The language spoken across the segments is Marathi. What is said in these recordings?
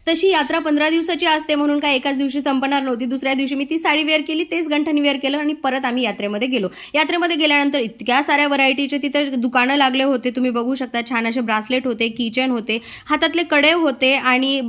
तशी यात्रा 15 दिवसाची असते म्हणून काय एकाच दिवशी संपणार नव्हती. दुसऱ्या दिवशी मी ती साडी वेअर केली, तेच गंठणी वेअर केलं आणि परत आम्ही यात्रेमध्ये गेलो. यात्रेमध्ये गेल्यानंतर इतक्या साऱ्या व्हरायटीचे तिथं दुकानं लागले होते. तुम्ही बघू शकता, छान असे ब्रासलेट होते, किचन होते, हातातले कडे होते आणि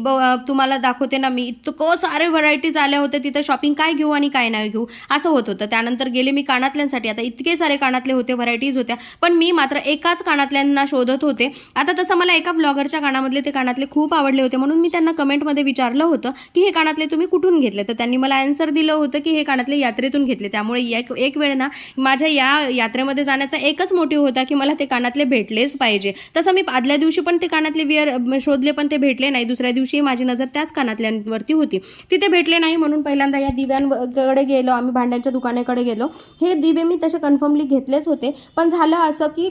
तुम्हाला दाखवते ना मी, इतकं सारे व्हरायटीज आल्या होत्या तिथं. शॉपिंग काय घेऊ आणि काय नाही घेऊ असं होत होतं. त्यानंतर गेले मी कानातल्यांसाठी. आता इतके सारे कानातले होते, व्हरायटीज होत्या, पण मी मात्र एकाच कानातल्यांना शोधत होते. आता तसं मला एका ब्लॉगरच्या कानामधले ते कानातले खूप आवडले होते म्हणून मी त्यांना कमेंटमध्ये विचारलं होतं की हे कानातले तुम्ही कुठून घेतले. तर त्यांनी मला आन्सर दिलं होतं की हे कानातले यात्रेतून घेतले. त्यामुळे एक वेळ ना माझ्या या यात्रेमध्ये जाण्याचा एकच मोटिव्ह होता की मला ते कानातले भेटलेच पाहिजे. तसं मी आदल्या दिवशी पण ते कानातले शोधले पण ते भेटले नाही. दुसऱ्या दिवशी माझी नजर त्याच कानातल्यांवरती होती, तिथे भेटले नाही. म्हणून पहिल्यांदा या दिव्यांकडे गेलो आम्ही, भांड्यांच्या दुकानाकडे गेलो. हे दिवे मी तसे कन्फर्मली घेतलेच होते, पण झालं असं की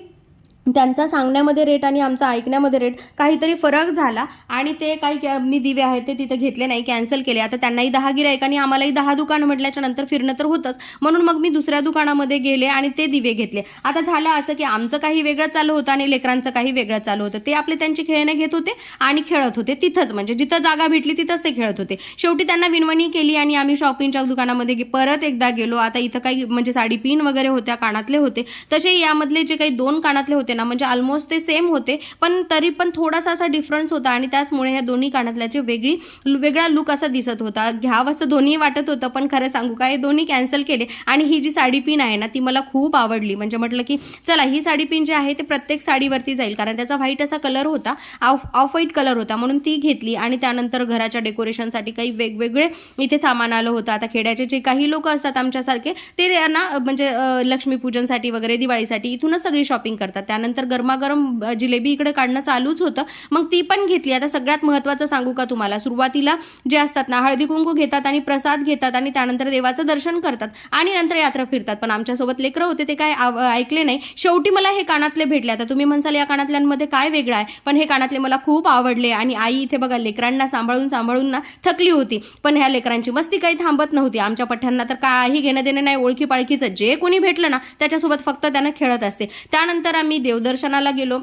त्यांचा सांगण्यामध्ये रेट आणि आमचा ऐकण्यामध्ये रेट काहीतरी फरक झाला आणि ते काही मी दिवे आहेत ते तिथे घेतले नाही, कॅन्सल केले. आता त्यांनाही 10 गिरायकांनी आम्हालाही 10 दुकानं म्हटल्याच्या नंतर फिरणं तर होतंच, म्हणून मग मी दुसऱ्या दुकानामध्ये गेले आणि ते दिवे घेतले. आता झालं असं की आमचं काही वेगळं चालू होतं आणि लेकरांचं काही वेगळं चालू होतं. ते आपले त्यांची खेळणे घेत होते आणि खेळत होते तिथंच, म्हणजे जिथं जागा भेटली तिथंच ते खेळत होते. शेवटी त्यांना विनवणी केली आणि आम्ही शॉपिंगच्या दुकानामध्ये परत एकदा गेलो. आता इथं काही म्हणजे साडी पिन वगैरे होत्या, कानातले होते. तसे यामधले जे काही 2 कानातले होते ना, म्हणजे ऑलमोस्ट ते सेम होते, पण तरी पण थोडासा असा डिफरन्स होता आणि त्याचमुळे ह्या दोन्ही कानातल्याचे वेगळा लुक असा दिसत होता. घ्यावं असं दोन्ही वाटत होतं, पण खरं सांगू का, हे दोन्ही कॅन्सल केले. आणि ही जी साडी पिन आहे ना ती मला खूप आवडली. म्हणजे म्हटलं की चला ही साडी पिन जी आहे ते प्रत्येक साडीवरती जाईल, कारण त्याचा व्हाईट असा कलर होता, ऑफ व्हाईट कलर होता, म्हणून ती घेतली. आणि त्यानंतर घराच्या डेकोरेशनसाठी काही वेगवेगळे इथे सामान आलं होतं. आता खेड्याचे जे काही लोक असतात आमच्यासारखे, ते ना म्हणजे लक्ष्मीपूजनसाठी वगैरे, दिवाळीसाठी इथूनच सगळी शॉपिंग करतात. त्यानंतर गरमागरम जिलेबी इकडे काढणं चालूच होतं, मग ती पण घेतली. आता सगळ्यात महत्त्वाचं सांगू का तुम्हाला, सुरुवातीला जे असतात ना हळदी कुंकू घेतात आणि प्रसाद घेतात आणि त्यानंतर देवाचं दर्शन करतात आणि नंतर यात्रा फिरतात. पण आमच्यासोबत लेकरं होते, ते काय ऐकले नाही. शेवटी मला हे कानातले भेटले. आता तुम्ही म्हणसाल या कानातल्यांमध्ये काय वेगळं आहे, पण हे कानातले मला खूप आवडले. आणि आई इथे बघा लेकरांना सांभाळून ना थकली होती, पण ह्या लेकरांची मस्ती काही थांबत नव्हती. आमच्या पठ्यांना तर काही घेणं देणं नाही, ओळखी पाळखीचं जे कोणी भेटलं ना त्याच्यासोबत फक्त त्यानं खेळत असते. त्यानंतर आम्ही देवदर्शनाला गेलो.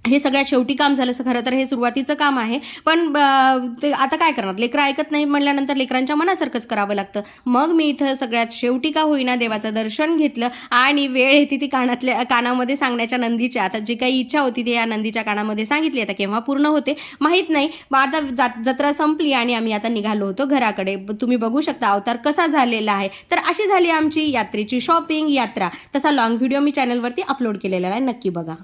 हे सगळ्यात शेवटी काम झालं. खरं तर हे सुरुवातीचं काम आहे, पण ते आता काय करणार, लेकरं ऐकत नाही म्हणल्यानंतर लेकरांच्या मनासारखंच करावं लागतं. मग मी इथं सगळ्यात शेवटी का होईना देवाचं दर्शन घेतलं आणि वेळ येते ती कानामध्ये सांगण्याच्या नंदीच्या. आता जी काही इच्छा होती ती या नंदीच्या कानामध्ये सांगितली. आता केव्हा पूर्ण होते माहीत नाही. मग आता जत्रा संपली आणि आम्ही आता निघालो होतो घराकडे. तुम्ही बघू शकता अवतार कसा झालेला आहे. तर अशी झाली आमची यात्रेची शॉपिंग यात्रा. तसा लॉंग व्हिडिओ मी चॅनलवरती अपलोड केलेला आहे, नक्की बघा.